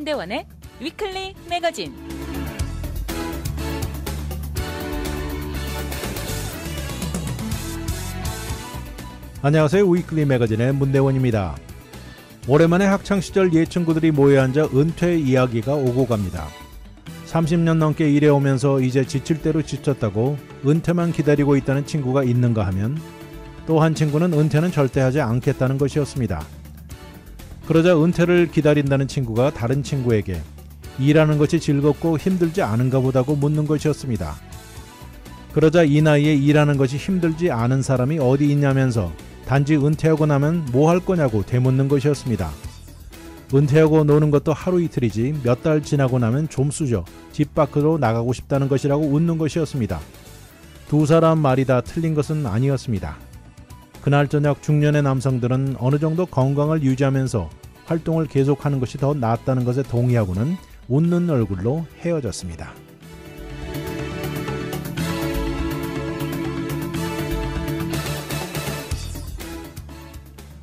문대원의 위클리 매거진. 안녕하세요. 위클리 매거진의 문대원입니다. 오랜만에 학창시절 옛 친구들이 모여 앉아 은퇴 이야기가 오고 갑니다. 30년 넘게 일해오면서 이제 지칠 대로 지쳤다고 은퇴만 기다리고 있다는 친구가 있는가 하면 또 한 친구는 은퇴는 절대 하지 않겠다는 것이었습니다. 그러자 은퇴를 기다린다는 친구가 다른 친구에게 일하는 것이 즐겁고 힘들지 않은가 보다고 묻는 것이었습니다. 그러자 이 나이에 일하는 것이 힘들지 않은 사람이 어디 있냐면서 단지 은퇴하고 나면 뭐 할 거냐고 되묻는 것이었습니다. 은퇴하고 노는 것도 하루 이틀이지 몇 달 지나고 나면 좀쑤죠. 집 밖으로 나가고 싶다는 것이라고 웃는 것이었습니다. 두 사람 말이 다 틀린 것은 아니었습니다. 그날 저녁 중년의 남성들은 어느 정도 건강을 유지하면서 활동을 계속하는 것이 더 낫다는 것에 동의하고는 웃는 얼굴로 헤어졌습니다.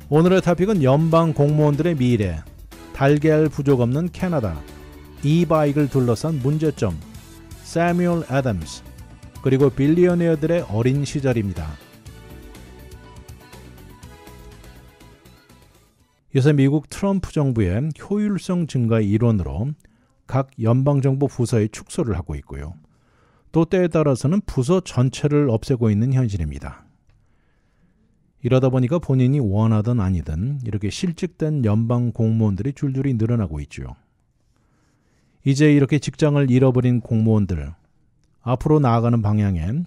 오늘의 토픽은 연방 공무원들의 미래, 달걀 부족 없는 캐나다, 이바이크를 둘러싼 문제점, 사뮤엘 애덤스, 그리고 빌리어네어들의 어린 시절입니다. 요새 미국 트럼프 정부의 효율성 증가의 일원으로 각 연방정부 부서의 축소를 하고 있고요. 또 때에 따라서는 부서 전체를 없애고 있는 현실입니다. 이러다 보니까 본인이 원하든 아니든 이렇게 실직된 연방 공무원들이 줄줄이 늘어나고 있죠. 이제 이렇게 직장을 잃어버린 공무원들, 앞으로 나아가는 방향엔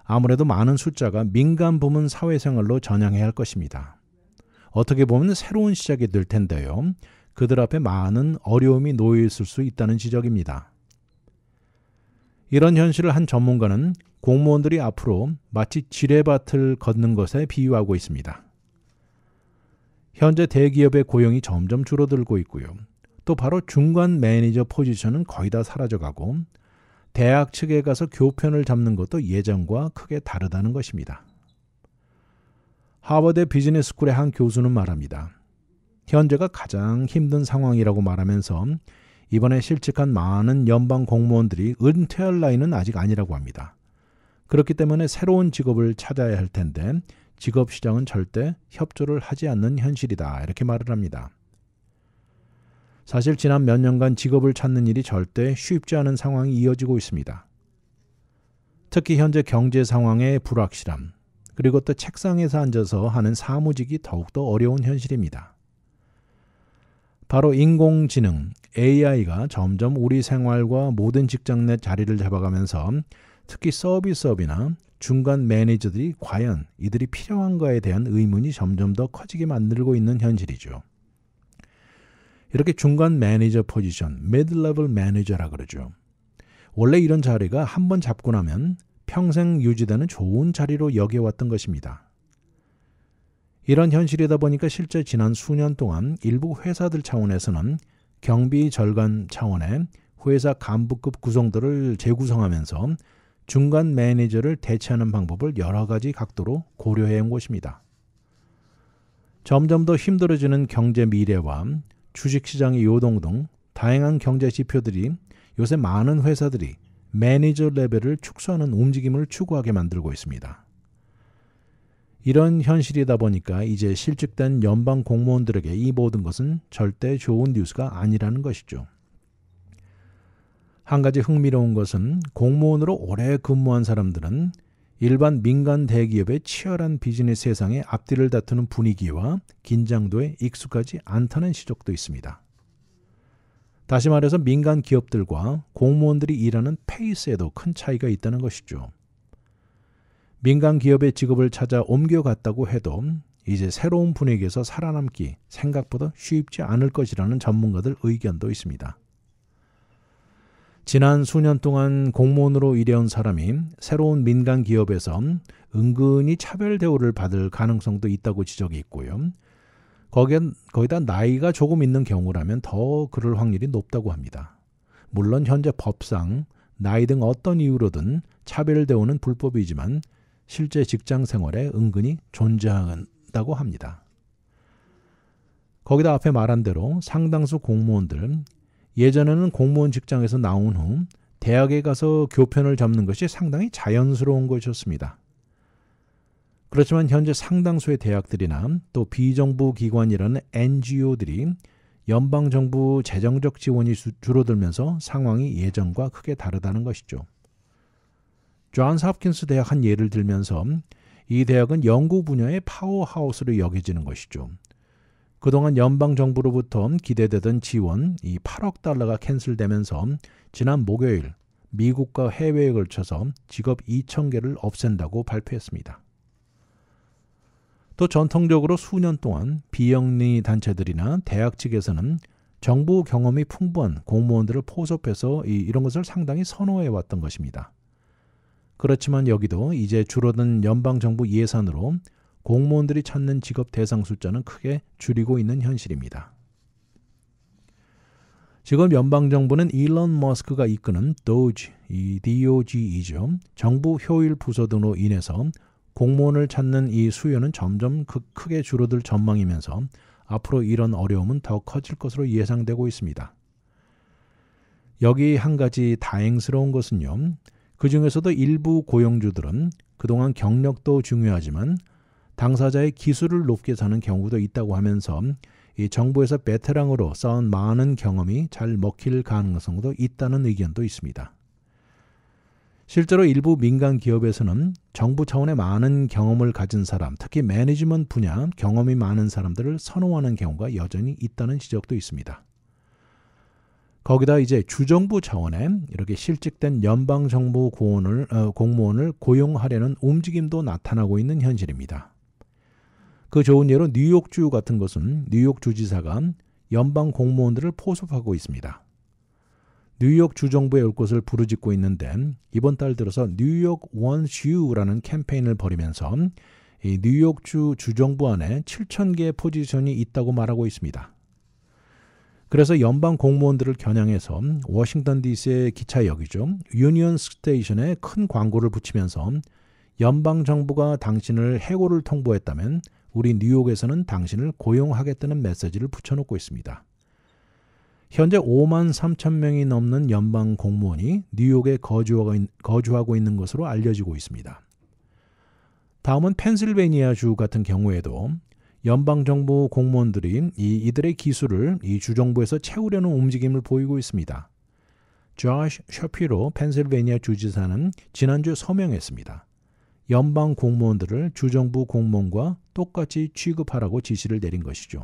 아무래도 많은 숫자가 민간 부문 사회생활로 전향해야 할 것입니다. 어떻게 보면 새로운 시작이 될 텐데요. 그들 앞에 많은 어려움이 놓여 있을 수 있다는 지적입니다. 이런 현실을 한 전문가는 공무원들이 앞으로 마치 지뢰밭을 걷는 것에 비유하고 있습니다. 현재 대기업의 고용이 점점 줄어들고 있고요. 또 바로 중간 매니저 포지션은 거의 다 사라져가고 대학 측에 가서 교편을 잡는 것도 예전과 크게 다르다는 것입니다. 하버드 비즈니스 스쿨의 한 교수는 말합니다. 현재가 가장 힘든 상황이라고 말하면서 이번에 실직한 많은 연방 공무원들이 은퇴할 나이는 아직 아니라고 합니다. 그렇기 때문에 새로운 직업을 찾아야 할 텐데 직업 시장은 절대 협조를 하지 않는 현실이다. 이렇게 말을 합니다. 사실 지난 몇 년간 직업을 찾는 일이 절대 쉽지 않은 상황이 이어지고 있습니다. 특히 현재 경제 상황의 불확실함, 그리고 또 책상에서 앉아서 하는 사무직이 더욱더 어려운 현실입니다. 바로 인공지능, AI가 점점 우리 생활과 모든 직장 내 자리를 잡아가면서 특히 서비스업이나 중간 매니저들이 과연 이들이 필요한가에 대한 의문이 점점 더 커지게 만들고 있는 현실이죠. 이렇게 중간 매니저 포지션, 미드-레벨 매니저라 그러죠. 원래 이런 자리가 한번 잡고 나면 평생 유지되는 좋은 자리로 여겨왔던 것입니다. 이런 현실이다 보니까 실제 지난 수년 동안 일부 회사들 차원에서는 경비 절감 차원의 회사 간부급 구성들을 재구성하면서 중간 매니저를 대체하는 방법을 여러 가지 각도로 고려해 온 것입니다. 점점 더 힘들어지는 경제 미래와 주식시장의 요동 등 다양한 경제 지표들이 요새 많은 회사들이 매니저 레벨을 축소하는 움직임을 추구하게 만들고 있습니다. 이런 현실이다 보니까 이제 실직된 연방 공무원들에게 이 모든 것은 절대 좋은 뉴스가 아니라는 것이죠. 한 가지 흥미로운 것은 공무원으로 오래 근무한 사람들은 일반 민간 대기업의 치열한 비즈니스 세상에 앞뒤를 다투는 분위기와 긴장도에 익숙하지 않다는 지적도 있습니다. 다시 말해서 민간 기업들과 공무원들이 일하는 페이스에도 큰 차이가 있다는 것이죠. 민간 기업의 직업을 찾아 옮겨갔다고 해도 이제 새로운 분위기에서 살아남기 생각보다 쉽지 않을 것이라는 전문가들 의견도 있습니다. 지난 수년 동안 공무원으로 일해온 사람이 새로운 민간 기업에서 은근히 차별 대우를 받을 가능성도 있다고 지적이 있고요. 거기다 나이가 조금 있는 경우라면 더 그럴 확률이 높다고 합니다. 물론 현재 법상 나이 등 어떤 이유로든 차별 대우는 불법이지만 실제 직장 생활에 은근히 존재한다고 합니다. 거기다 앞에 말한 대로 상당수 공무원들 예전에는 공무원 직장에서 나온 후 대학에 가서 교편을 잡는 것이 상당히 자연스러운 것이었습니다. 그렇지만 현재 상당수의 대학들이나 또 비정부 기관이라는 NGO들이 연방정부 재정적 지원이 줄어들면서 상황이 예전과 크게 다르다는 것이죠. 존스 홉킨스 대학 한 예를 들면서 이 대학은 연구 분야의 파워하우스로 여겨지는 것이죠. 그동안 연방정부로부터 기대되던 지원, 이 8억 달러가 캔슬되면서 지난 목요일 미국과 해외에 걸쳐서 직업 2,000개를 없앤다고 발표했습니다. 또 전통적으로 수년 동안 비영리 단체들이나 대학 측에서는 정부 경험이 풍부한 공무원들을 포섭해서 이런 것을 상당히 선호해왔던 것입니다. 그렇지만 여기도 이제 줄어든 연방정부 예산으로 공무원들이 찾는 직업 대상 숫자는 크게 줄이고 있는 현실입니다. 지금 연방정부는 일론 머스크가 이끄는 DOGE, 이 DOG이죠. 정부 효율 부서 등으로 인해서 공무원을 찾는 이 수요는 점점 크게 줄어들 전망이면서 앞으로 이런 어려움은 더 커질 것으로 예상되고 있습니다. 여기 한 가지 다행스러운 것은요. 그 중에서도 일부 고용주들은 그동안 경력도 중요하지만 당사자의 기술을 높게 사는 경우도 있다고 하면서 이 정부에서 베테랑으로 쌓은 많은 경험이 잘 먹힐 가능성도 있다는 의견도 있습니다. 실제로 일부 민간 기업에서는 정부 차원의 많은 경험을 가진 사람, 특히 매니지먼트 분야 경험이 많은 사람들을 선호하는 경우가 여전히 있다는 지적도 있습니다. 거기다 이제 주정부 차원에 이렇게 실직된 연방정부 공무원을 고용하려는 움직임도 나타나고 있는 현실입니다. 그 좋은 예로 뉴욕주 같은 것은 뉴욕 주지사가 연방 공무원들을 포섭하고 있습니다. 뉴욕 주정부에 올 것을 부르짖고 있는데 이번 달 들어서 뉴욕 wants you라는 캠페인을 벌이면서 이 뉴욕주 주정부 안에 7,000개의 포지션이 있다고 말하고 있습니다. 그래서 연방 공무원들을 겨냥해서 워싱턴 DC의 기차역이죠. 유니언 스테이션에 큰 광고를 붙이면서 연방정부가 당신을 해고를 통보했다면 우리 뉴욕에서는 당신을 고용하겠다는 메시지를 붙여놓고 있습니다. 현재 5만 3천 명이 넘는 연방 공무원이 뉴욕에 거주하고 있는 것으로 알려지고 있습니다. 다음은 펜실베니아주 같은 경우에도 연방정부 공무원들이 이들의 기술을 이 주정부에서 채우려는 움직임을 보이고 있습니다. 조시 셔피로 펜실베니아 주지사는 지난주에 서명했습니다. 연방 공무원들을 주정부 공무원과 똑같이 취급하라고 지시를 내린 것이죠.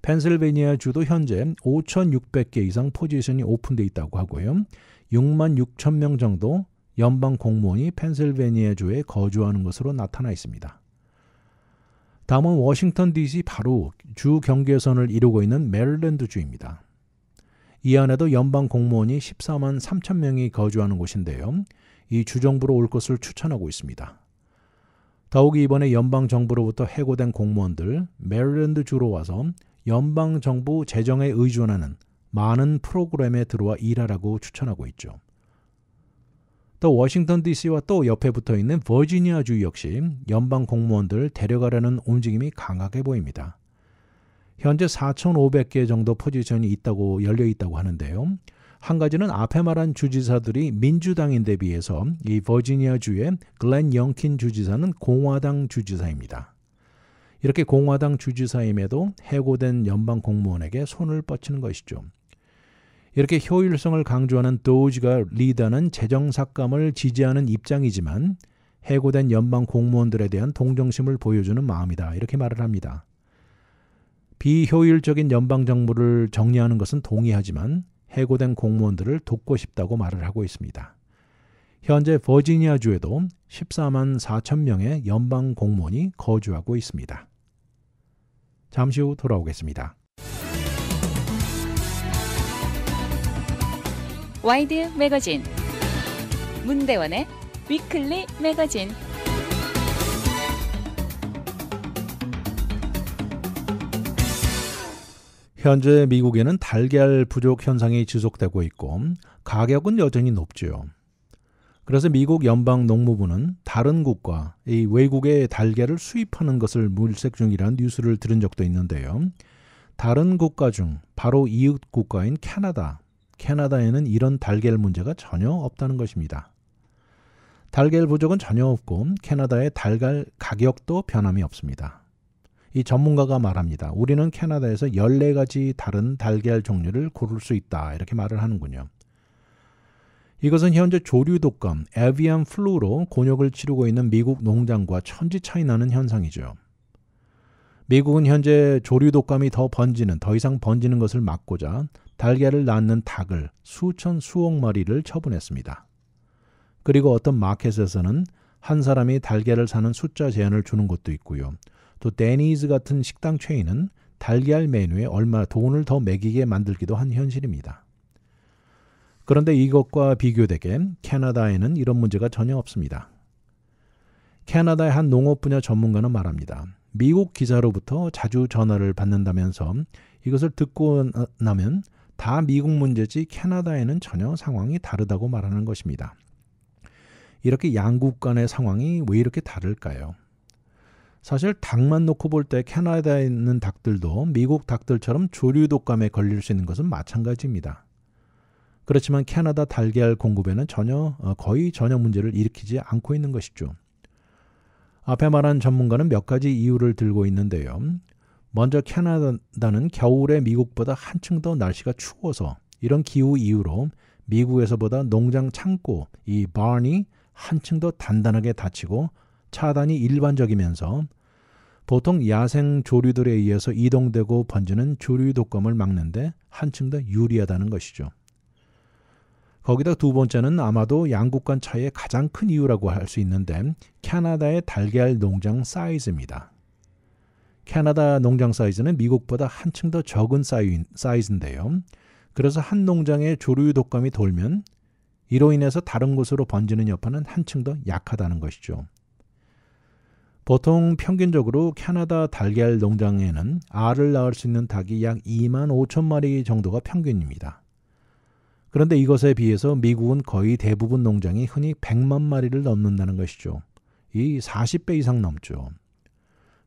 펜실베니아 주도 현재 5,600개 이상 포지션이 오픈되어 있다고 하고요. 6만 6천 명 정도 연방 공무원이 펜실베니아 주에 거주하는 것으로 나타나 있습니다. 다음은 워싱턴 DC 바로 주 경계선을 이루고 있는 메릴랜드 주입니다. 이 안에도 연방 공무원이 14만 3천 명이 거주하는 곳인데요. 이 주정부로 올 것을 추천하고 있습니다. 더욱이 이번에 연방정부로부터 해고된 공무원들 메릴랜드 주로 와서 연방정부 재정에 의존하는 많은 프로그램에 들어와 일하라고 추천하고 있죠. 또 워싱턴 DC와 또 옆에 붙어있는 버지니아주 역시 연방 공무원들 데려가려는 움직임이 강하게 보입니다. 현재 4,500개 정도 포지션이 열려 있다고 하는데요. 한 가지는 앞에 말한 주지사들이 민주당인데 비해서 이 버지니아주의 글렌 영킨 주지사는 공화당 주지사입니다. 이렇게 공화당 주지사임에도 해고된 연방 공무원에게 손을 뻗치는 것이죠. 이렇게 효율성을 강조하는 도지가 리드하는 재정 삭감을 지지하는 입장이지만 해고된 연방 공무원들에 대한 동정심을 보여주는 마음이다. 이렇게 말을 합니다. 비효율적인 연방 정부를 정리하는 것은 동의하지만 해고된 공무원들을 돕고 싶다고 말을 하고 있습니다. 현재 버지니아주에도 14만 4천 명의 연방 공무원이 거주하고 있습니다. 잠시 후 돌아오겠습니다. 와이드 매거진 문대원의 위클리 매거진. 현재 미국에는 달걀 부족 현상이 지속되고 있고 가격은 여전히 높죠. 그래서 미국 연방농무부는 다른 국가, 이 외국의 달걀을 수입하는 것을 물색 중이라는 뉴스를 들은 적도 있는데요. 다른 국가 중 바로 이웃 국가인 캐나다에는 이런 달걀 문제가 전혀 없다는 것입니다. 달걀 부족은 전혀 없고 캐나다의 달걀 가격도 변함이 없습니다. 이 전문가가 말합니다. 우리는 캐나다에서 14가지 다른 달걀 종류를 고를 수 있다. 이렇게 말을 하는군요. 이것은 현재 조류 독감, 에비안 플루로 곤욕을 치르고 있는 미국 농장과 천지 차이 나는 현상이죠. 미국은 현재 조류 독감이 더 이상 번지는 것을 막고자 달걀을 낳는 닭을 수억 마리를 처분했습니다. 그리고 어떤 마켓에서는 한 사람이 달걀을 사는 숫자 제한을 주는 곳도 있고요. 또 데니즈 같은 식당 체인은 달걀 메뉴에 얼마 돈을 더 매기게 만들기도 한 현실입니다. 그런데 이것과 비교되게 캐나다에는 이런 문제가 전혀 없습니다. 캐나다의 한 농업 분야 전문가는 말합니다. 미국 기자로부터 자주 전화를 받는다면서 이것을 듣고 나면 다 미국 문제지 캐나다에는 전혀 상황이 다르다고 말하는 것입니다. 이렇게 양국 간의 상황이 왜 이렇게 다를까요? 사실 닭만 놓고 볼 때 캐나다에 있는 닭들도 미국 닭들처럼 조류 독감에 걸릴 수 있는 것은 마찬가지입니다. 그렇지만 캐나다 달걀 공급에는 거의 전혀 문제를 일으키지 않고 있는 것이죠. 앞에 말한 전문가는 몇 가지 이유를 들고 있는데요. 먼저 캐나다는 겨울에 미국보다 한층 더 날씨가 추워서 이런 기후 이유로 미국에서보다 농장 창고, 이 barn이 한층 더 단단하게 닫히고 차단이 일반적이면서 보통 야생 조류들에 의해서 이동되고 번지는 조류 독감을 막는데 한층 더 유리하다는 것이죠. 거기다 두 번째는 아마도 양국 간 차이의 가장 큰 이유라고 할 수 있는데 캐나다의 달걀 농장 사이즈입니다. 캐나다 농장 사이즈는 미국보다 한층 더 적은 사이즈인데요. 그래서 한 농장에 조류 독감이 돌면 이로 인해서 다른 곳으로 번지는 여파는 한층 더 약하다는 것이죠. 보통 평균적으로 캐나다 달걀 농장에는 알을 낳을 수 있는 닭이 약 2만 5천 마리 정도가 평균입니다. 그런데 이것에 비해서 미국은 거의 대부분 농장이 흔히 100만 마리를 넘는다는 것이죠. 이 40배 이상 넘죠.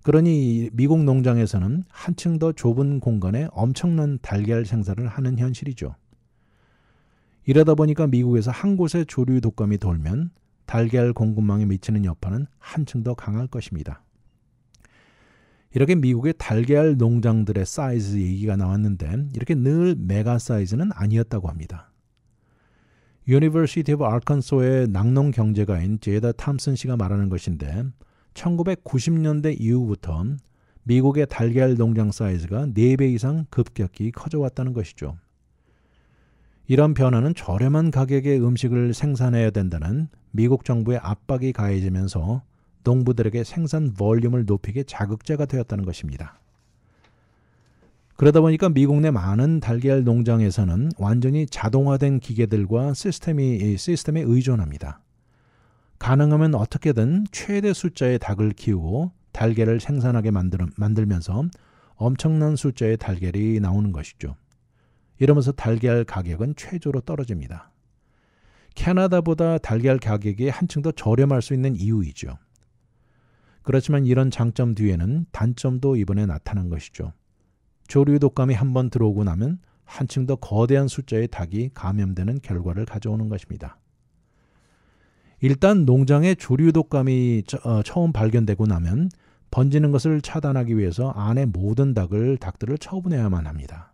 그러니 미국 농장에서는 한층 더 좁은 공간에 엄청난 달걀 생산을 하는 현실이죠. 이러다 보니까 미국에서 한 곳에 조류 독감이 돌면 달걀 공급망에 미치는 여파는 한층 더 강할 것입니다. 이렇게 미국의 달걀 농장들의 사이즈 얘기가 나왔는데 이렇게 늘 메가 사이즈는 아니었다고 합니다. University of Arkansas의 낙농 경제가인 제다 탐슨 씨가 말하는 것인데 1990년대 이후부터 미국의 달걀 농장 사이즈가 4배 이상 급격히 커져왔다는 것이죠. 이런 변화는 저렴한 가격의 음식을 생산해야 된다는 미국 정부의 압박이 가해지면서 농부들에게 생산 볼륨을 높이게 자극제가 되었다는 것입니다. 그러다 보니까 미국 내 많은 달걀 농장에서는 완전히 자동화된 기계들과 시스템에 의존합니다. 가능하면 어떻게든 최대 숫자의 닭을 키우고 달걀을 생산하게 만들면서 엄청난 숫자의 달걀이 나오는 것이죠. 이러면서 달걀 가격은 최저로 떨어집니다. 캐나다보다 달걀 가격이 한층 더 저렴할 수 있는 이유이죠. 그렇지만 이런 장점 뒤에는 단점도 이번에 나타난 것이죠. 조류 독감이 한번 들어오고 나면 한층 더 거대한 숫자의 닭이 감염되는 결과를 가져오는 것입니다. 일단 농장에 조류 독감이 처음 발견되고 나면 번지는 것을 차단하기 위해서 안의 모든 닭들을 처분해야만 합니다.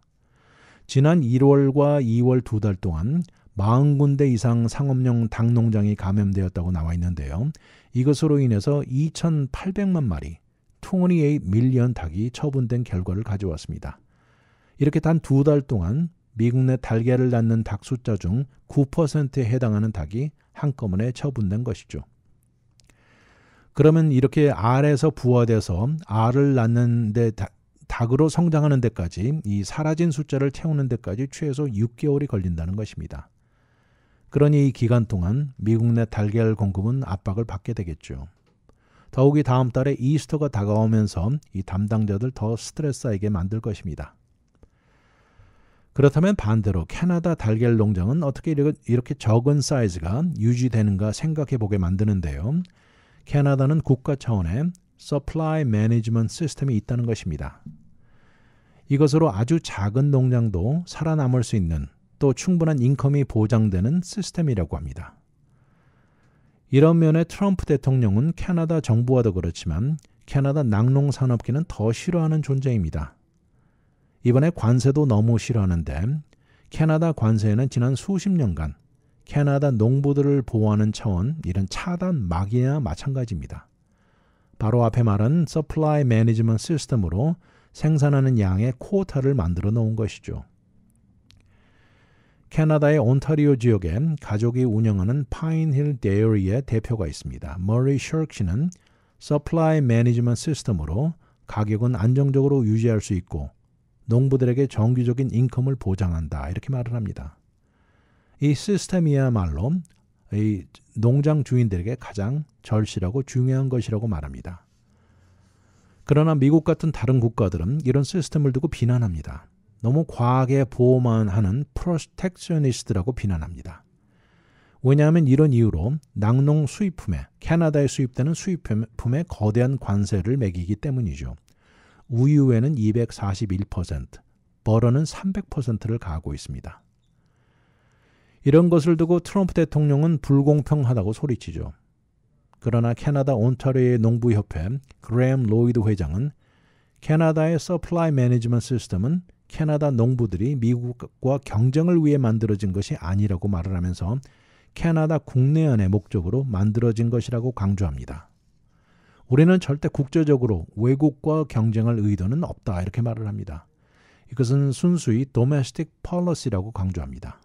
지난 1월과 2월 2달 동안 40군데 이상 상업용 닭 농장이 감염되었다고 나와 있는데요. 이것으로 인해서 2,800만 마리, 28 밀리언 닭이 처분된 결과를 가져왔습니다. 이렇게 단 2달 동안 미국 내 달걀을 낳는 닭 숫자 중 9%에 해당하는 닭이 한꺼번에 처분된 것이죠. 그러면 이렇게 알에서 부화돼서 알을 낳는 데 닭으로 성장하는 데까지 이 사라진 숫자를 채우는 데까지 최소 6개월이 걸린다는 것입니다. 그러니 이 기간 동안 미국 내 달걀 공급은 압박을 받게 되겠죠. 더욱이 다음 달에 이스터가 다가오면서 이 담당자들 더 스트레스 쌓이게 만들 것입니다. 그렇다면 반대로 캐나다 달걀 농장은 어떻게 이렇게 적은 사이즈가 유지되는가 생각해 보게 만드는데요. 캐나다는 국가 차원의 서플라이 매니지먼트 시스템이 있다는 것입니다. 이것으로 아주 작은 농장도 살아남을 수 있는 또 충분한 인컴이 보장되는 시스템이라고 합니다. 이런 면에 트럼프 대통령은 캐나다 정부와도 그렇지만 캐나다 낙농산업계는 더 싫어하는 존재입니다. 이번에 관세도 너무 싫어하는데 캐나다 관세에는 지난 수십 년간 캐나다 농부들을 보호하는 차원 이런 차단 막이나 마찬가지입니다. 바로 앞에 말한 서플라이 매니지먼트 시스템으로 생산하는 양의 쿼타를 만들어 놓은 것이죠. 캐나다의 온타리오 지역에 가족이 운영하는 파인힐 데어리의 대표가 있습니다. 머리 셔크씨는 서플라이 매니지먼트 시스템으로 가격은 안정적으로 유지할 수 있고 농부들에게 정기적인 인컴을 보장한다 이렇게 말을 합니다. 이 시스템이야말로 이 농장 주인들에게 가장 절실하고 중요한 것이라고 말합니다. 그러나 미국 같은 다른 국가들은 이런 시스템을 두고 비난합니다. 너무 과하게 보호만 하는 프로텍셔니스트라고 비난합니다. 왜냐하면 이런 이유로 낙농 수입품에 캐나다에 수입되는 수입품에 거대한 관세를 매기기 때문이죠. 우유에는 241%, 버터는 300%를 가하고 있습니다. 이런 것을 두고 트럼프 대통령은 불공평하다고 소리치죠. 그러나 캐나다 온타리오의 농부협회 그레엄 로이드 회장은 캐나다의 서플라이 매니지먼트 시스템은 캐나다 농부들이 미국과 경쟁을 위해 만들어진 것이 아니라고 말을 하면서 캐나다 국내연의 목적으로 만들어진 것이라고 강조합니다. 우리는 절대 국제적으로 외국과 경쟁할 의도는 없다 이렇게 말을 합니다. 이것은 순수히 domestic policy라고 강조합니다.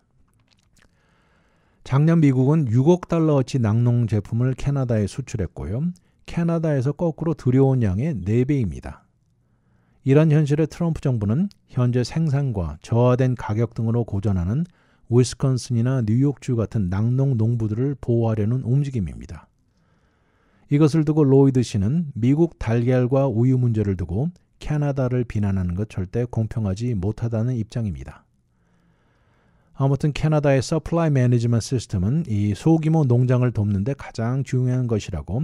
작년 미국은 6억 달러어치 낙농 제품을 캐나다에 수출했고요. 캐나다에서 거꾸로 들여온 양의 4배입니다. 이런 현실에 트럼프 정부는 현재 생산과 저하된 가격 등으로 고전하는 위스콘신이나 뉴욕주 같은 낙농 농부들을 보호하려는 움직임입니다. 이것을 두고 로이드 씨는 미국 달걀과 우유 문제를 두고 캐나다를 비난하는 것 절대 공평하지 못하다는 입장입니다. 아무튼 캐나다의 서플라이 매니지먼트 시스템은 이 소규모 농장을 돕는 데 가장 중요한 것이라고,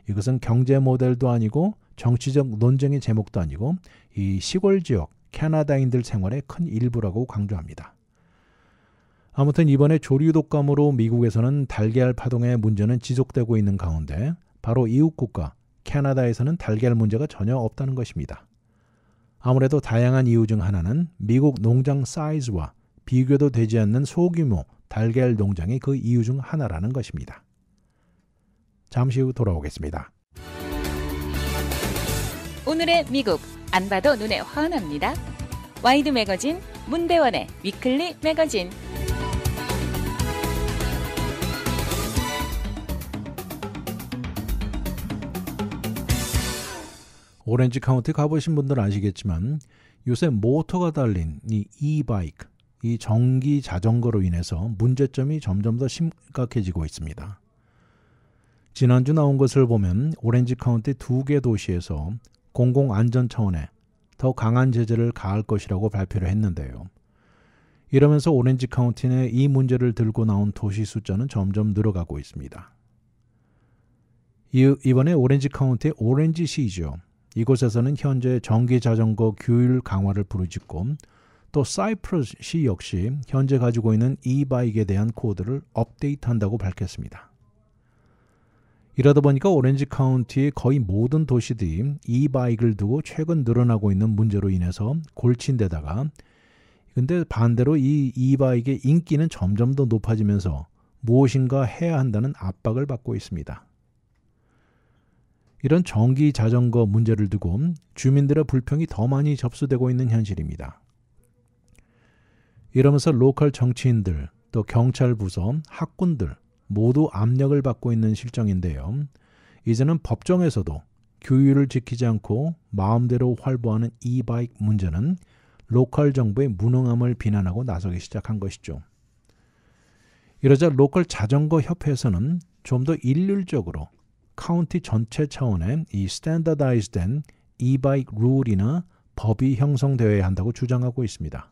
이것은 경제 모델도 아니고 정치적 논쟁의 제목도 아니고 이 시골 지역 캐나다인들 생활의 큰 일부라고 강조합니다. 아무튼 이번에 조류 독감으로 미국에서는 달걀 파동의 문제는 지속되고 있는 가운데 바로 이웃 국가 캐나다에서는 달걀 문제가 전혀 없다는 것입니다. 아무래도 다양한 이유 중 하나는 미국 농장 사이즈와 비교도 되지 않는 소규모 달걀 농장이 그 이유 중 하나라는 것입니다. 잠시 후 돌아오겠습니다. 오늘의 미국 안 봐도 눈에 환합니다. 와이드 매거진 문대원의 위클리 매거진. 오렌지 카운티 가보신 분들은 아시겠지만 요새 모터가 달린 이 e-바이크, 이 전기 자전거로 인해서 문제점이 점점 더 심각해지고 있습니다. 지난주 나온 것을 보면 오렌지 카운티 2개 도시에서 공공안전 차원에 더 강한 제재를 가할 것이라고 발표를 했는데요. 이러면서 오렌지 카운티 내 이 문제를 들고 나온 도시 숫자는 점점 늘어가고 있습니다. 이번에 오렌지 카운티의 오렌지시죠. 이곳에서는 현재 전기자전거 규율 강화를 부르짖고 또 사이프러스시 역시 현재 가지고 있는 e-바이크에 대한 코드를 업데이트한다고 밝혔습니다. 이러다 보니까 오렌지 카운티의 거의 모든 도시들이 e-바이크를 두고 최근 늘어나고 있는 문제로 인해서 골친 데다가, 근데 반대로 이 e-바이크의 인기는 점점 더 높아지면서 무엇인가 해야 한다는 압박을 받고 있습니다. 이런 전기 자전거 문제를 두고 주민들의 불평이 더 많이 접수되고 있는 현실입니다. 이러면서 로컬 정치인들, 또 경찰 부서, 학군들 모두 압력을 받고 있는 실정인데요. 이제는 법정에서도 규율을 지키지 않고 마음대로 활보하는 e-바이크 문제는 로컬 정부의 무능함을 비난하고 나서기 시작한 것이죠. 이러자 로컬 자전거 협회에서는 좀 더 일률적으로 카운티 전체 차원의 이 스탠더다이즈된 e-바이크 룰이나 법이 형성되어야 한다고 주장하고 있습니다.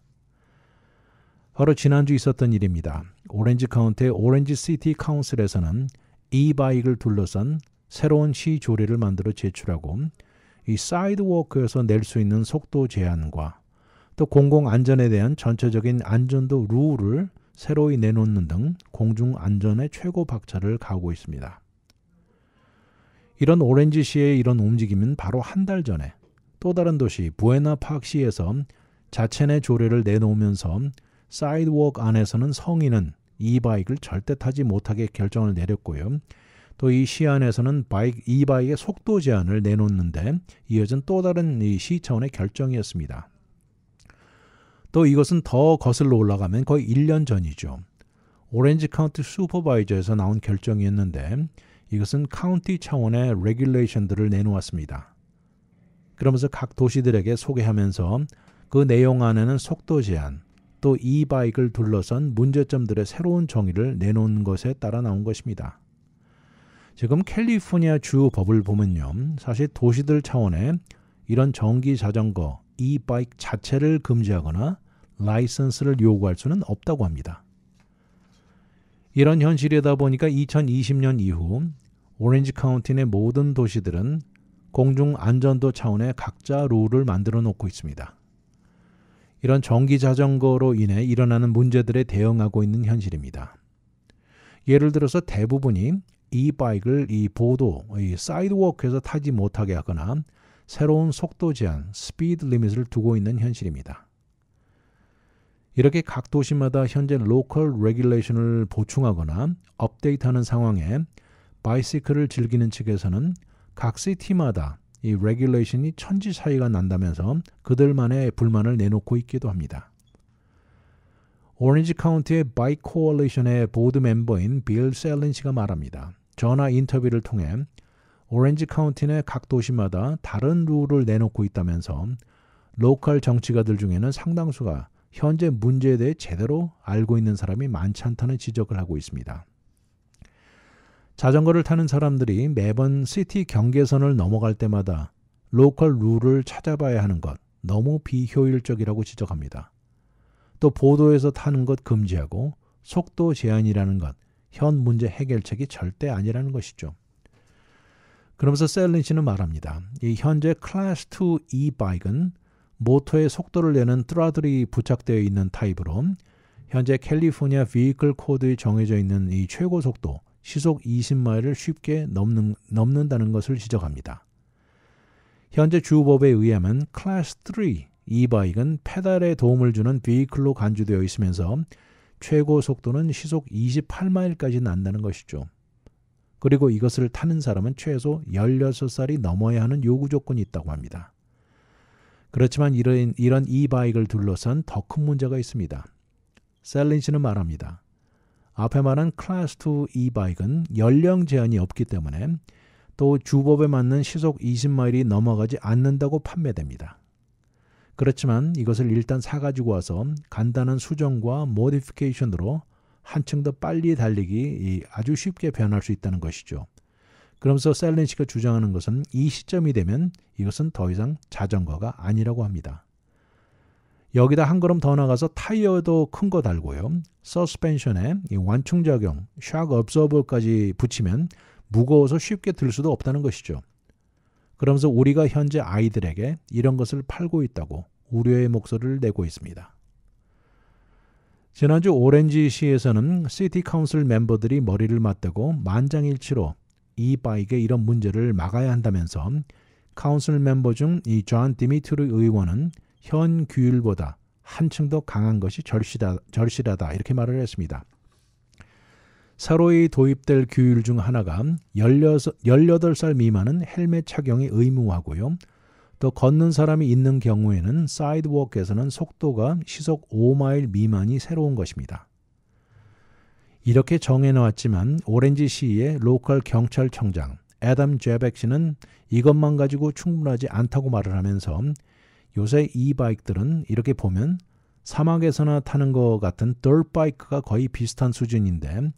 바로 지난주 있었던 일입니다. 오렌지 카운티의 오렌지 시티 카운슬에서는 e-바이크를 둘러싼 새로운 시 조례를 만들어 제출하고 이 사이드워크에서 낼 수 있는 속도 제한과 또 공공안전에 대한 전체적인 안전도 룰을 새로이 내놓는 등 공중안전의 최고 박차를 가하고 있습니다. 이런 오렌지시의 이런 움직임은 바로 한 달 전에 또 다른 도시 부에나파크시에서 자체 내 조례를 내놓으면서 사이드워크 안에서는 성인은 이 바이크를 절대 타지 못하게 결정을 내렸고요. 또 이 시 안에서는 이 바이크의 속도 제한을 내놓는데 이어진 또 다른 이 시 차원의 결정이었습니다. 또 이것은 더 거슬러 올라가면 거의 1년 전이죠. 오렌지 카운티 슈퍼바이저에서 나온 결정이었는데 이것은 카운티 차원의 레귤레이션들을 내놓았습니다. 그러면서 각 도시들에게 소개하면서 그 내용 안에는 속도 제한, 또 이 바이크를 둘러싼 문제점들의 새로운 정의를 내놓은 것에 따라 나온 것입니다. 지금 캘리포니아 주 법을 보면요. 사실 도시들 차원의 이런 전기 자전거, 이 바이크 자체를 금지하거나 라이선스를 요구할 수는 없다고 합니다. 이런 현실이다 보니까 2020년 이후 오렌지 카운티 내 모든 도시들은 공중안전도 차원의 각자 룰을 만들어 놓고 있습니다. 이런 전기 자전거로 인해 일어나는 문제들에 대응하고 있는 현실입니다. 예를 들어서 대부분이 이 바이크를 이 보도, 이 사이드워크에서 타지 못하게 하거나 새로운 속도 제한, 스피드 리밋을 두고 있는 현실입니다. 이렇게 각 도시마다 현재 로컬 레귤레이션을 보충하거나 업데이트하는 상황에 바이시클을 즐기는 측에서는 각 시티마다 이 레귤레이션이 천지 차이가 난다면서 그들만의 불만을 내놓고 있기도 합니다. 오렌지 카운티의 바이크 코얼리션의 보드 멤버인 빌 셀린 씨가 말합니다. 전화 인터뷰를 통해 오렌지 카운티 내 각 도시마다 다른 룰을 내놓고 있다면서 로컬 정치가들 중에는 상당수가 현재 문제에 대해 제대로 알고 있는 사람이 많지 않다는 지적을 하고 있습니다. 자전거를 타는 사람들이 매번 시티 경계선을 넘어갈 때마다 로컬 룰을 찾아봐야 하는 것 너무 비효율적이라고 지적합니다. 또 보도에서 타는 것 금지하고 속도 제한이라는 것 현 문제 해결책이 절대 아니라는 것이죠. 그러면서 셀린 씨는 말합니다. 이 현재 클래스 2 E-바이크는 모터에 속도를 내는 트러들이 부착되어 있는 타입으로 현재 캘리포니아 비이클 코드에 정해져 있는 이 최고 속도 시속 20마일을 쉽게 넘는다는 것을 지적합니다. 현재 주법에 의하면 클래스 3 E-바이크는 페달에 도움을 주는 비이클로 간주되어 있으면서 최고 속도는 시속 28마일까지 난다는 것이죠. 그리고 이것을 타는 사람은 최소 16살이 넘어야 하는 요구 조건이 있다고 합니다. 그렇지만 이런 E-바이크를 둘러싼 더 큰 문제가 있습니다. 셀린 씨는 말합니다. 앞에 말한 클래스 2 E-바이크는 연령 제한이 없기 때문에 또 주법에 맞는 시속 20마일이 넘어가지 않는다고 판매됩니다. 그렇지만 이것을 일단 사가지고 와서 간단한 수정과 모디피케이션으로 한층 더 빨리 달리기 아주 쉽게 변할 수 있다는 것이죠. 그러면서 셀린 씨가 주장하는 것은 이 시점이 되면 이것은 더 이상 자전거가 아니라고 합니다. 여기다 한 걸음 더 나가서 타이어도 큰 거 달고요. 서스펜션에 완충작용, 샥 업서버까지 붙이면 무거워서 쉽게 들 수도 없다는 것이죠. 그러면서 우리가 현재 아이들에게 이런 것을 팔고 있다고 우려의 목소리를 내고 있습니다. 지난주 오렌지시에서는 시티 카운슬 멤버들이 머리를 맞대고 만장일치로 이 바이크의 이런 문제를 막아야 한다면서 카운슬 멤버 중 이 존 디미트리 의원은 현 규율보다 한층 더 강한 것이 절실하다 이렇게 말을 했습니다. 새로이 도입될 규율 중 하나가 18살 미만은 헬멧 착용이 의무화고요. 또 걷는 사람이 있는 경우에는 사이드워크에서는 속도가 시속 5마일 미만이 새로운 것입니다. 이렇게 정해놓았지만 오렌지시의 로컬 경찰청장 애덤 제백 씨는 이것만 가지고 충분하지 않다고 말을 하면서 요새 이 바이크들은 이렇게 보면 사막에서나 타는 것 같은 덜바이크가 거의 비슷한 수준인데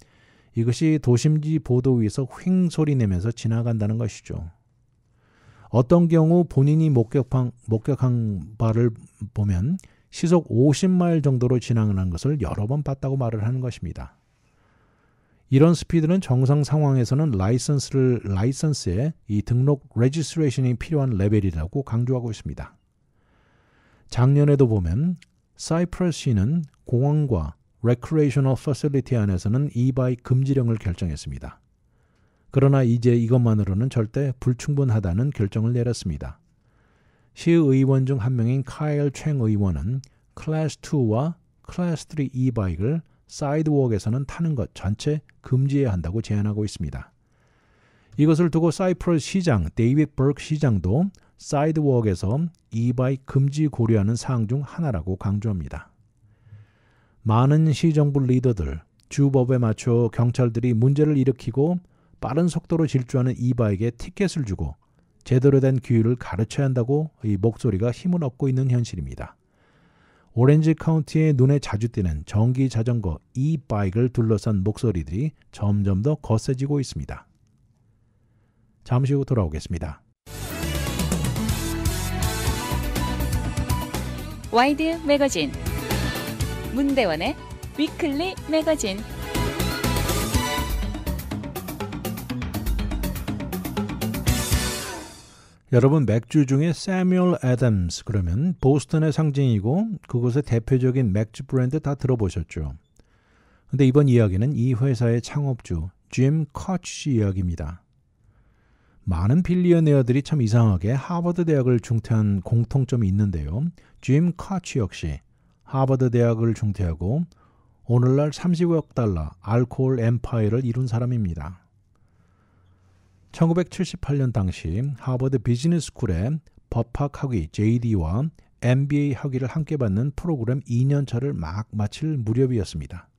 이것이 도심지 보도 위에서 휑 소리 내면서 지나간다는 것이죠. 어떤 경우 본인이 목격한 바를 보면 시속 50마일 정도로 지나가는 것을 여러 번 봤다고 말을 하는 것입니다. 이런 스피드는 정상 상황에서는 라이선스에 이 등록 레지스트레이션이 필요한 레벨이라고 강조하고 있습니다. 작년에도 보면 사이프러스시는 공원과 레크레이셔널 퍼실리티 안에서는 이바이크 금지령을 결정했습니다. 그러나 이제 이것만으로는 절대 불충분하다는 결정을 내렸습니다. 시의원 중 한 명인 카일 챙 의원은 클래스 2와 클래스 3 이바이크를 사이드웍에서는 타는 것 전체 금지해야 한다고 제안하고 있습니다. 이것을 두고 사이프러스 시장 데이빗 버크 시장도 사이드웍에서 이바이크 금지 고려하는 사항 중 하나라고 강조합니다. 많은 시정부 리더들, 주법에 맞춰 경찰들이 문제를 일으키고 빠른 속도로 질주하는 이바이크에 티켓을 주고 제대로 된 규율을 가르쳐야 한다고 이 목소리가 힘을 얻고 있는 현실입니다. 오렌지 카운티의 눈에 자주 띄는 전기 자전거 이바이크를 둘러싼 목소리들이 점점 더 거세지고 있습니다. 잠시 후 돌아오겠습니다. 와이드 매거진 문대원의 위클리 매거진. 여러분, 맥주 중에 세뮤얼 애덤스 그러면 보스턴의 상징이고 그곳의 대표적인 맥주 브랜드 다 들어보셨죠? 근데 이번 이야기는 이 회사의 창업주 짐 커치 이야기입니다. 많은 빌리어네어들이 참 이상하게 하버드 대학을 중퇴한 공통점이 있는데요. 짐 커치 역시 하버드 대학을 중퇴하고 오늘날 30억 달러 알코올 엠파이어를 이룬 사람입니다. 1978년 당시 하버드 비즈니스 스쿨에 법학 학위 JD와 MBA 학위를 함께 받는 프로그램 2년차를 막 마칠 무렵이었습니다.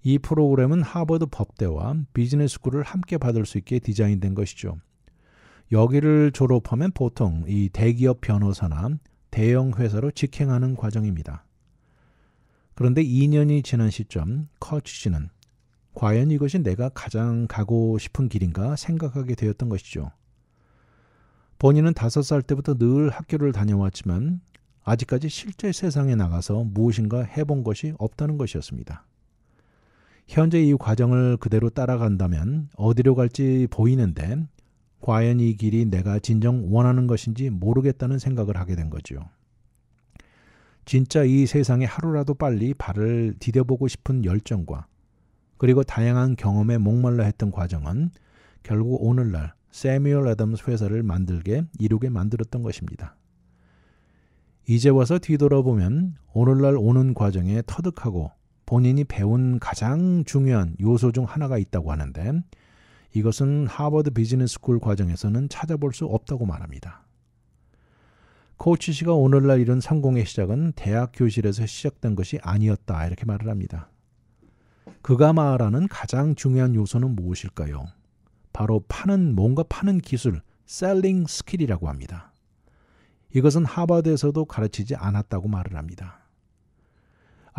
이 프로그램은 하버드 법대와 비즈니스 스쿨을 함께 받을 수 있게 디자인된 것이죠. 여기를 졸업하면 보통 이 대기업 변호사나 대형 회사로 직행하는 과정입니다. 그런데 2년이 지난 시점 커치 씨는 과연 이것이 내가 가장 가고 싶은 길인가 생각하게 되었던 것이죠. 본인은 5살 때부터 늘 학교를 다녀왔지만 아직까지 실제 세상에 나가서 무엇인가 해본 것이 없다는 것이었습니다. 현재 이 과정을 그대로 따라간다면 어디로 갈지 보이는데 과연 이 길이 내가 진정 원하는 것인지 모르겠다는 생각을 하게 된 거죠. 진짜 이 세상에 하루라도 빨리 발을 디뎌보고 싶은 열정과 그리고 다양한 경험에 목말라 했던 과정은 결국 오늘날 세뮤얼 애덤스 회사를 이루게 만들었던 것입니다. 이제 와서 뒤돌아보면 오늘날 오는 과정에 터득하고 본인이 배운 가장 중요한 요소 중 하나가 있다고 하는데 이것은 하버드 비즈니스 스쿨 과정에서는 찾아볼 수 없다고 말합니다. 코치 씨가 오늘날 이룬 성공의 시작은 대학 교실에서 시작된 것이 아니었다 이렇게 말을 합니다. 그가 말하는 가장 중요한 요소는 무엇일까요? 바로 뭔가 파는 기술, 셀링 스킬이라고 합니다. 이것은 하버드에서도 가르치지 않았다고 말을 합니다.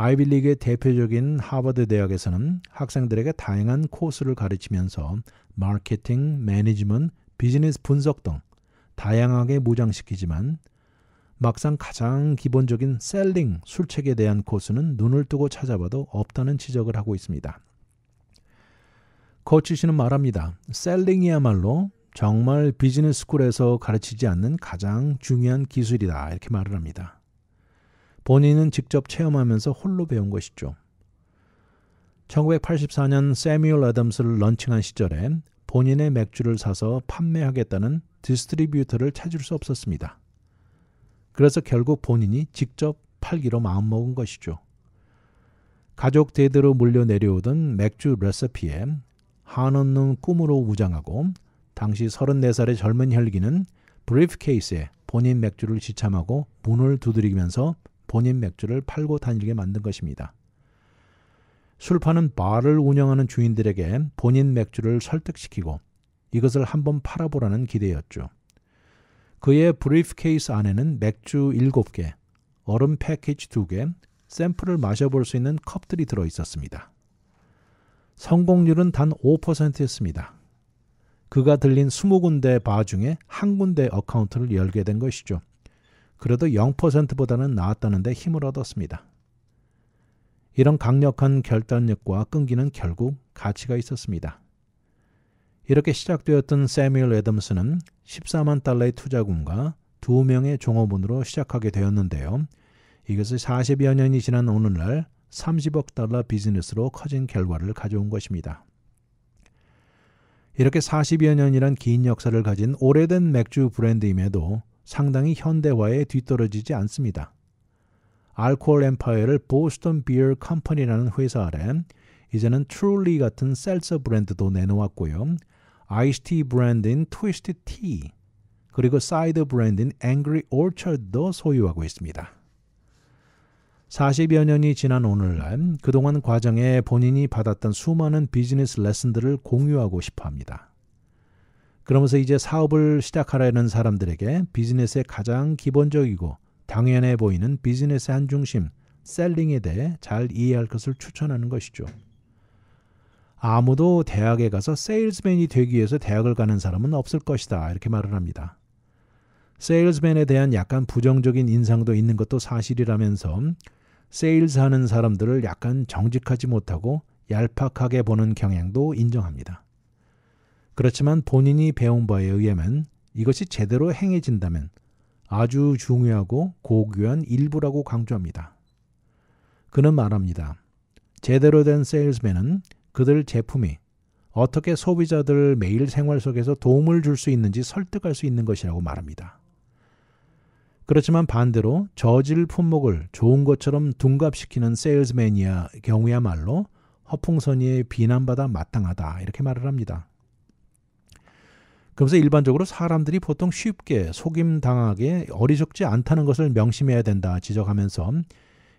아이비리그의 대표적인 하버드 대학에서는 학생들에게 다양한 코스를 가르치면서 마케팅, 매니지먼트, 비즈니스 분석 등 다양하게 무장시키지만 막상 가장 기본적인 셀링, 술책에 대한 코스는 눈을 뜨고 찾아봐도 없다는 지적을 하고 있습니다. 코치 씨는 말합니다. 셀링이야말로 정말 비즈니스 스쿨에서 가르치지 않는 가장 중요한 기술이다 이렇게 말을 합니다. 본인은 직접 체험하면서 홀로 배운 것이죠. 1984년 세뮤얼 애덤스를 런칭한 시절에 본인의 맥주를 사서 판매하겠다는 디스트리뷰터를 찾을 수 없었습니다. 그래서 결국 본인이 직접 팔기로 마음먹은 것이죠. 가족 대대로 물려 내려오던 맥주 레시피에 한없는 꿈으로 무장하고 당시 34살의 젊은 혈기는 브리프케이스에 본인 맥주를 지참하고 문을 두드리면서 본인 맥주를 팔고 다니게 만든 것입니다. 술 파는 바를 운영하는 주인들에게 본인 맥주를 설득시키고 이것을 한번 팔아보라는 기대였죠. 그의 브리프케이스 안에는 맥주 7개, 얼음 패키지 2개, 샘플을 마셔볼 수 있는 컵들이 들어있었습니다. 성공률은 단 5%였습니다. 그가 들린 20군데 바 중에 한 군데 어카운트를 열게 된 것이죠. 그래도 0%보다는 나았다는데 힘을 얻었습니다. 이런 강력한 결단력과 끈기는 결국 가치가 있었습니다. 이렇게 시작되었던 세뮤얼 애덤스는 $14만 투자금과 2명의 종업원으로 시작하게 되었는데요. 이것이 40여 년이 지난 오늘날 30억 달러 비즈니스로 커진 결과를 가져온 것입니다. 이렇게 40여 년이란 긴 역사를 가진 오래된 맥주 브랜드임에도 상당히 현대화에 뒤떨어지지 않습니다. 알코올 엠파이어를 보스턴 비어 컴퍼니라는 회사 아래 이제는 트룰리 같은 셀서 브랜드도 내놓았고요. 아이스티 브랜드인 트위스트 티, 그리고 사이더 브랜드인 앵그리 오처드도 소유하고 있습니다. 40여 년이 지난 오늘날 그동안 과정에 본인이 받았던 수많은 비즈니스 레슨들을 공유하고 싶어 합니다. 그러면서 이제 사업을 시작하려는 사람들에게 비즈니스의 가장 기본적이고 당연해 보이는 비즈니스의 한 중심, 셀링에 대해 잘 이해할 것을 추천하는 것이죠. 아무도 대학에 가서 세일즈맨이 되기 위해서 대학을 가는 사람은 없을 것이다, 이렇게 말을 합니다. 세일즈맨에 대한 약간 부정적인 인상도 있는 것도 사실이라면서 세일즈하는 사람들을 약간 정직하지 못하고 얄팍하게 보는 경향도 인정합니다. 그렇지만 본인이 배운 바에 의하면 이것이 제대로 행해진다면 아주 중요하고 고귀한 일부라고 강조합니다. 그는 말합니다. 제대로 된 세일즈맨은 그들 제품이 어떻게 소비자들 매일 생활 속에서 도움을 줄 수 있는지 설득할 수 있는 것이라고 말합니다. 그렇지만 반대로 저질 품목을 좋은 것처럼 둔갑시키는 세일즈맨이야 경우야말로 허풍선의에 비난받아 마땅하다, 이렇게 말을 합니다. 그러면서 일반적으로 사람들이 보통 쉽게 속임당하게 어리석지 않다는 것을 명심해야 된다 지적하면서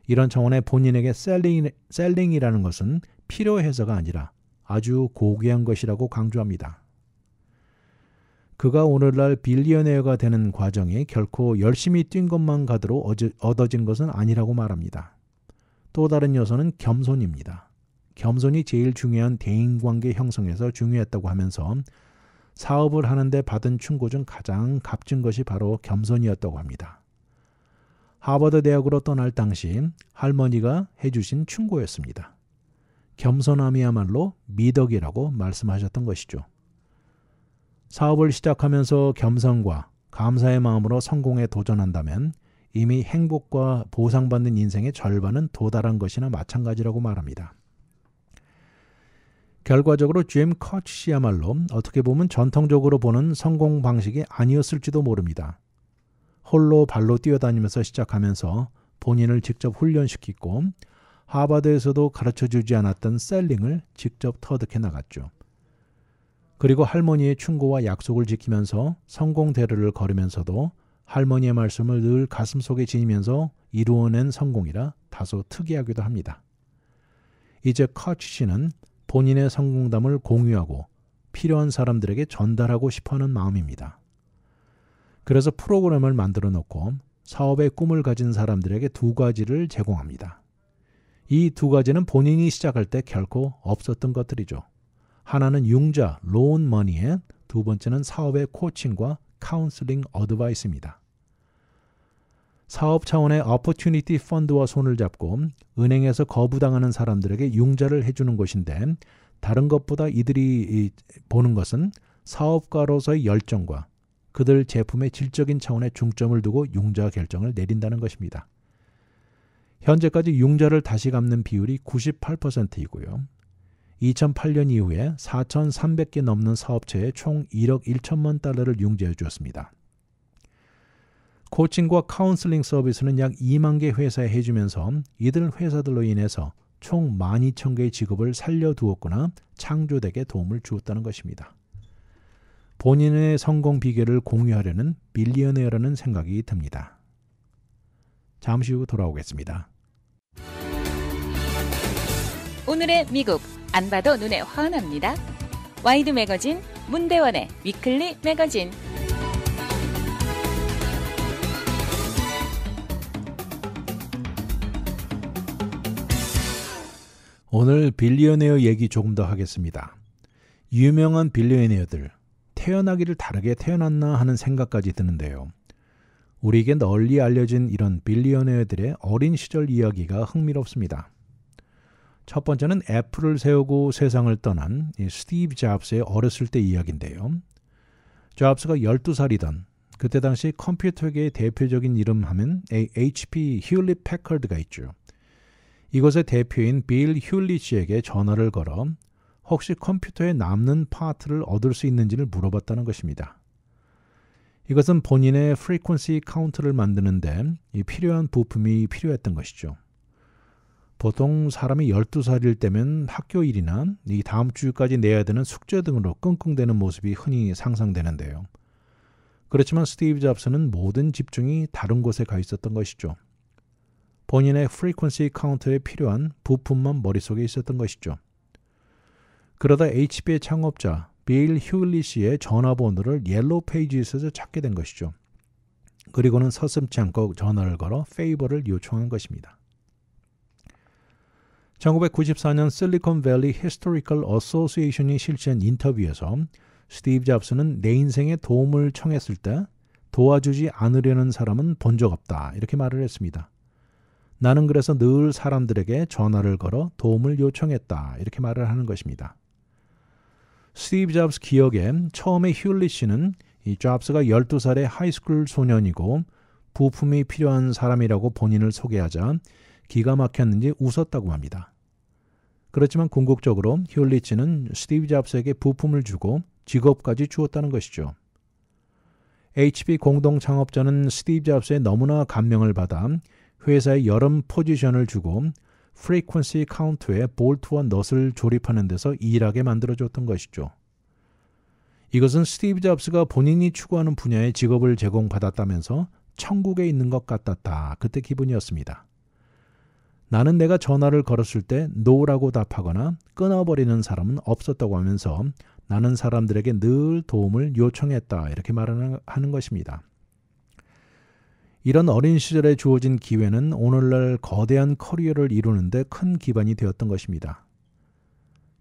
이런 차원의 본인에게 셀링이라는 것은 필요해서가 아니라 아주 고귀한 것이라고 강조합니다. 그가 오늘날 빌리어네어가 되는 과정이 결코 열심히 뛴 것만 가지고 얻어진 것은 아니라고 말합니다. 또 다른 요소는 겸손입니다. 겸손이 제일 중요한 대인관계 형성에서 중요했다고 하면서 사업을 하는데 받은 충고 중 가장 값진 것이 바로 겸손이었다고 합니다. 하버드 대학으로 떠날 당시 할머니가 해주신 충고였습니다. 겸손함이야말로 미덕이라고 말씀하셨던 것이죠. 사업을 시작하면서 겸손과 감사의 마음으로 성공에 도전한다면 이미 행복과 보상받는 인생의 절반은 도달한 것이나 마찬가지라고 말합니다. 결과적으로 짐 커치야말로 어떻게 보면 전통적으로 보는 성공 방식이 아니었을지도 모릅니다. 홀로 발로 뛰어다니면서 시작하면서 본인을 직접 훈련시키고 하버드에서도 가르쳐주지 않았던 셀링을 직접 터득해 나갔죠. 그리고 할머니의 충고와 약속을 지키면서 성공 대로를 걸으면서도 할머니의 말씀을 늘 가슴속에 지니면서 이루어낸 성공이라 다소 특이하기도 합니다. 이제 커치 씨는 본인의 성공담을 공유하고 필요한 사람들에게 전달하고 싶어하는 마음입니다. 그래서 프로그램을 만들어 놓고 사업의 꿈을 가진 사람들에게 2가지를 제공합니다. 이 2가지는 본인이 시작할 때 결코 없었던 것들이죠. 하나는 융자, 론 머니에, 2번째는 사업의 코칭과 카운슬링 어드바이스입니다. 사업 차원의 어퍼튜니티 펀드와 손을 잡고 은행에서 거부당하는 사람들에게 융자를 해주는 것인데 다른 것보다 이들이 보는 것은 사업가로서의 열정과 그들 제품의 질적인 차원에 중점을 두고 융자 결정을 내린다는 것입니다. 현재까지 융자를 다시 갚는 비율이 98%이고요. 2008년 이후에 4,300개 넘는 사업체에 총 1억 1천만 달러를 융자해 주었습니다. 코칭과 카운슬링 서비스는 약 2만 개 회사에 해주면서 이들 회사들로 인해서 총 12,000개의 직업을 살려두었거나 창조되게 도움을 주었다는 것입니다. 본인의 성공 비결을 공유하려는 빌리어네어라는 생각이 듭니다. 잠시 후 돌아오겠습니다. 오늘의 미국 안 봐도 눈에 환합니다. 와이드 매거진 문대원의 위클리 매거진. 오늘 빌리어네어 얘기 조금 더 하겠습니다. 유명한 빌리어네어들, 태어나기를 다르게 태어났나 하는 생각까지 드는데요. 우리에게 널리 알려진 이런 빌리어네어들의 어린 시절 이야기가 흥미롭습니다. 첫 번째는 애플을 세우고 세상을 떠난 스티브 잡스의 어렸을 때 이야기인데요. 잡스가 12살이던 그때 당시 컴퓨터계의 대표적인 이름 하면 HP 휴릿 패커드가 있죠. 이곳의 대표인 빌 휴리치에게 전화를 걸어 혹시 컴퓨터에 남는 파트를 얻을 수 있는지를 물어봤다는 것입니다. 이것은 본인의 프리퀀시 카운트를 만드는데 이 필요한 부품이 필요했던 것이죠. 보통 사람이 12살일 때면 학교 일이나 이 다음 주까지 내야 되는 숙제 등으로 끙끙대는 모습이 흔히 상상되는데요. 그렇지만 스티브 잡스는 모든 집중이 다른 곳에 가 있었던 것이죠. 본인의 프리퀀시 카운터에 필요한 부품만 머릿속에 있었던 것이죠. 그러다 HP의 창업자 빌 휴리시의 전화번호를 옐로우 페이지에서 찾게 된 것이죠. 그리고는 서슴지 않고 전화를 걸어 페이버를 요청한 것입니다. 1994년 실리콘밸리 히스토리컬 어소시에이션이 실시한 인터뷰에서 스티브 잡스는 내 인생에 도움을 청했을 때 도와주지 않으려는 사람은 본 적 없다 이렇게 말을 했습니다. 나는 그래서 늘 사람들에게 전화를 걸어 도움을 요청했다 이렇게 말을 하는 것입니다. 스티브 잡스 기억에 처음에 휴리시는 이 잡스가 12살의 하이스쿨 소년이고 부품이 필요한 사람이라고 본인을 소개하자 기가 막혔는지 웃었다고 합니다. 그렇지만 궁극적으로 휴리치는 스티브 잡스에게 부품을 주고 직업까지 주었다는 것이죠. HP 공동 창업자는 스티브 잡스의 너무나 감명을 받아 회사에 여러 포지션을 주고 프리퀀시 카운터에 볼트와 넛을 조립하는 데서 일하게 만들어줬던 것이죠. 이것은 스티브 잡스가 본인이 추구하는 분야의 직업을 제공받았다면서 천국에 있는 것 같았다. 그때 기분이었습니다. 나는 내가 전화를 걸었을 때 노라고 답하거나 끊어버리는 사람은 없었다고 하면서 나는 사람들에게 늘 도움을 요청했다. 이렇게 말하는 것입니다. 이런 어린 시절에 주어진 기회는 오늘날 거대한 커리어를 이루는데 큰 기반이 되었던 것입니다.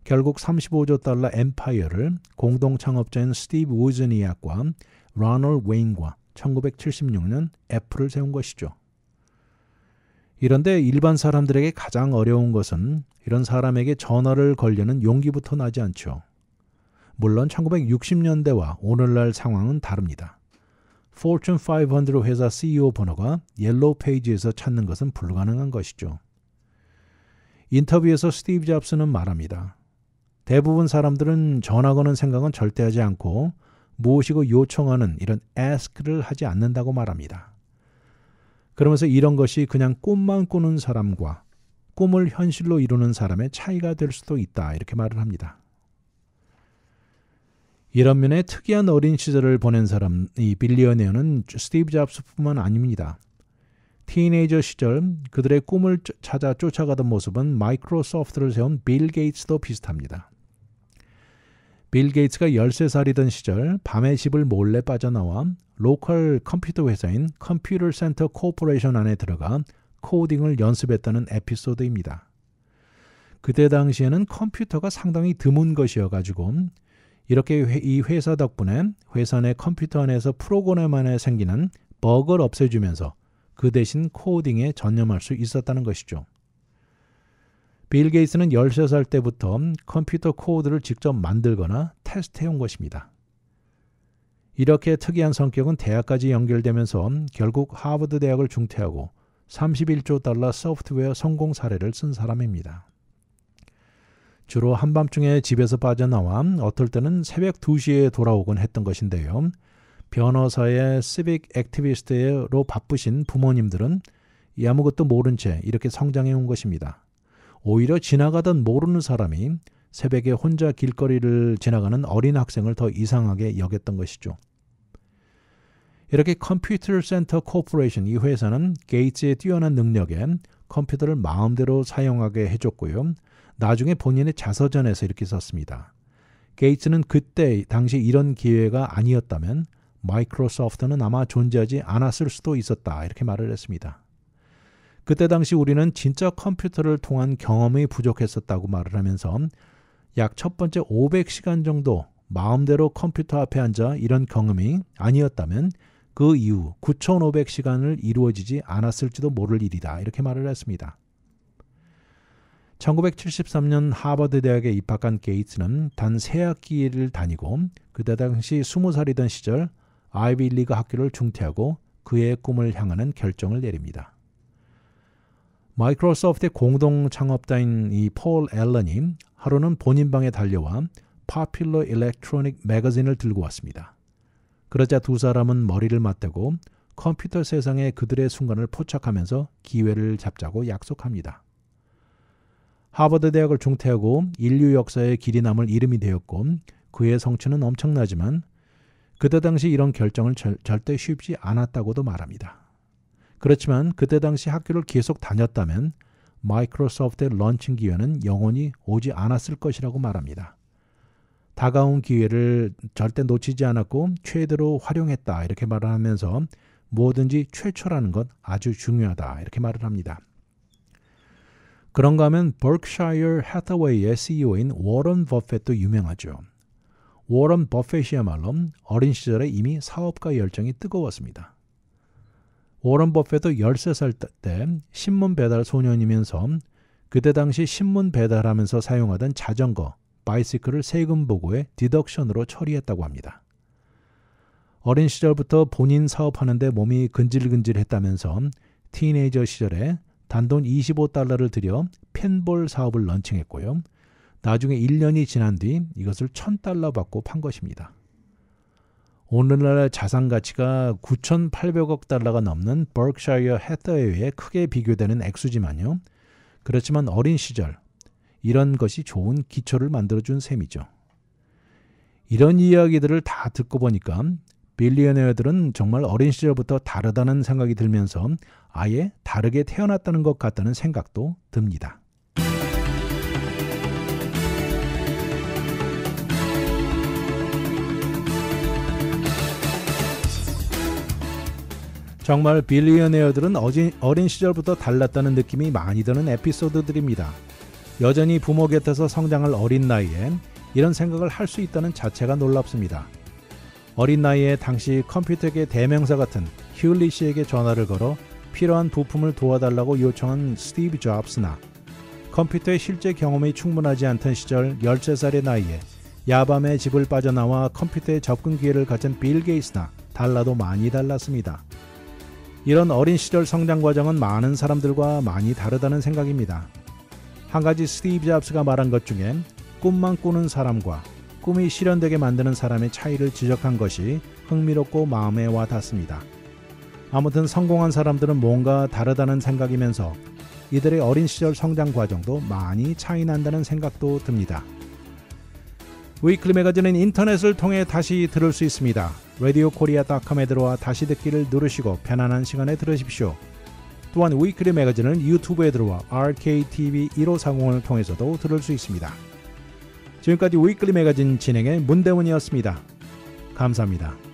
결국 35조 달러 엠파이어를 공동 창업자인 스티브 우즈니악과 로널드 웨인과 1976년 애플을 세운 것이죠. 이런데 일반 사람들에게 가장 어려운 것은 이런 사람에게 전화를 걸려는 용기부터 나지 않죠. 물론 1960년대와 오늘날 상황은 다릅니다. Fortune 500 회사 CEO 번호가 옐로우 페이지에서 찾는 것은 불가능한 것이죠. 인터뷰에서 스티브 잡스는 말합니다. 대부분 사람들은 전화 거는 생각은 절대 하지 않고 무엇이고 요청하는 이런 ask를 하지 않는다고 말합니다. 그러면서 이런 것이 그냥 꿈만 꾸는 사람과 꿈을 현실로 이루는 사람의 차이가 될 수도 있다 이렇게 말을 합니다. 이런 면에 특이한 어린 시절을 보낸 사람, 이 빌리어네어는 스티브 잡스뿐만 아닙니다. 티네이저 시절 그들의 꿈을 찾아 쫓아가던 모습은 마이크로소프트를 세운 빌 게이츠도 비슷합니다. 빌 게이츠가 13살이던 시절 밤에 집을 몰래 빠져나와 로컬 컴퓨터 회사인 컴퓨터 센터 코퍼레이션 안에 들어가 코딩을 연습했다는 에피소드입니다. 그때 당시에는 컴퓨터가 상당히 드문 것이어가지고 이렇게 이 회사 덕분에 회사 내 컴퓨터 안에서 프로그램 안에 생기는 버그를 없애주면서 그 대신 코딩에 전념할 수 있었다는 것이죠. 빌 게이츠는 13살 때부터 컴퓨터 코드를 직접 만들거나 테스트해온 것입니다. 이렇게 특이한 성격은 대학까지 연결되면서 결국 하버드 대학을 중퇴하고 31조 달러 소프트웨어 성공 사례를 쓴 사람입니다. 주로 한밤중에 집에서 빠져나와 어떨 때는 새벽 2시에 돌아오곤 했던 것인데요. 변호사의 시빅 액티비스트로 바쁘신 부모님들은 아무것도 모른 채 이렇게 성장해 온 것입니다. 오히려 지나가던 모르는 사람이 새벽에 혼자 길거리를 지나가는 어린 학생을 더 이상하게 여겼던 것이죠. 이렇게 컴퓨터 센터 코퍼레이션 이 회사는 게이츠의 뛰어난 능력에 컴퓨터를 마음대로 사용하게 해줬고요. 나중에 본인의 자서전에서 이렇게 썼습니다. 게이츠는 그때 당시 이런 기회가 아니었다면 마이크로소프트는 아마 존재하지 않았을 수도 있었다 이렇게 말을 했습니다. 그때 당시 우리는 진짜 컴퓨터를 통한 경험이 부족했었다고 말을 하면서 약 첫 번째 500시간 정도 마음대로 컴퓨터 앞에 앉아 이런 경험이 아니었다면 그 이후 9,500시간을 이루어지지 않았을지도 모를 일이다 이렇게 말을 했습니다. 1973년 하버드 대학에 입학한 게이츠는 단 3학기를 다니고 그때 당시 20살이던 시절 아이비리그 학교를 중퇴하고 그의 꿈을 향하는 결정을 내립니다. 마이크로소프트의 공동 창업자인 이 폴 앨런이 하루는 본인 방에 달려와 Popular Electronic Magazine을 들고 왔습니다. 그러자 두 사람은 머리를 맞대고 컴퓨터 세상에 그들의 순간을 포착하면서 기회를 잡자고 약속합니다. 하버드 대학을 중퇴하고 인류 역사에 길이 남을 이름이 되었고 그의 성취는 엄청나지만 그때 당시 이런 결정을 절대 쉽지 않았다고도 말합니다. 그렇지만 그때 당시 학교를 계속 다녔다면 마이크로소프트의 런칭 기회는 영원히 오지 않았을 것이라고 말합니다. 다가온 기회를 절대 놓치지 않았고 최대로 활용했다 이렇게 말을 하면서 뭐든지 최초라는 것 아주 중요하다 이렇게 말을 합니다. 그런가 하면 버크샤이어 해서웨이의 CEO인 워런 버핏도 유명하죠. 워런 버핏이야말로 어린 시절에 이미 사업가 열정이 뜨거웠습니다. 워런 버핏도 13살 때 신문 배달 소년이면서 그때 당시 신문 배달하면서 사용하던 자전거, 바이시클을 세금 보고에 디덕션으로 처리했다고 합니다. 어린 시절부터 본인 사업하는데 몸이 근질근질했다면서 티네이저 시절에 단돈 $25를 들여 펜볼 사업을 런칭했고요. 나중에 1년이 지난 뒤 이것을 $1,000 받고 판 것입니다. 오늘날 자산 가치가 9,800억 달러가 넘는 버크샤이어 해서웨이에 크게 비교되는 액수지만요. 그렇지만 어린 시절 이런 것이 좋은 기초를 만들어준 셈이죠. 이런 이야기들을 다 듣고 보니까 빌리어네어들은 정말 어린 시절부터 다르다는 생각이 들면서 아예 다르게 태어났다는 것 같다는 생각도 듭니다. 정말 빌리어네어들은 어린 시절부터 달랐다는 느낌이 많이 드는 에피소드들입니다. 여전히 부모 곁에서 성장할 어린 나이에 이런 생각을 할 수 있다는 자체가 놀랍습니다. 어린 나이에 당시 컴퓨터계 대명사 같은 휴리 씨에게 전화를 걸어 필요한 부품을 도와달라고 요청한 스티브 잡스나 컴퓨터의 실제 경험이 충분하지 않던 시절 13살의 나이에 야밤에 집을 빠져나와 컴퓨터에 접근 기회를 가진 빌 게이츠나 달라도 많이 달랐습니다. 이런 어린 시절 성장 과정은 많은 사람들과 많이 다르다는 생각입니다. 한 가지 스티브 잡스가 말한 것 중에 꿈만 꾸는 사람과 꿈이 실현되게 만드는 사람의 차이를 지적한 것이 흥미롭고 마음에 와 닿습니다. 아무튼 성공한 사람들은 뭔가 다르다는 생각이면서 이들의 어린 시절 성장 과정도 많이 차이 난다는 생각도 듭니다. 위클리 매거진은 인터넷을 통해 다시 들을 수 있습니다. radiokorea.com에 들어와 다시 듣기를 누르시고 편안한 시간에 들으십시오. 또한 위클리 매거진은 유튜브에 들어와 RKTV 1540을 통해서도 들을 수 있습니다. 지금까지 위클리 매거진 진행의 문대원이었습니다. 감사합니다.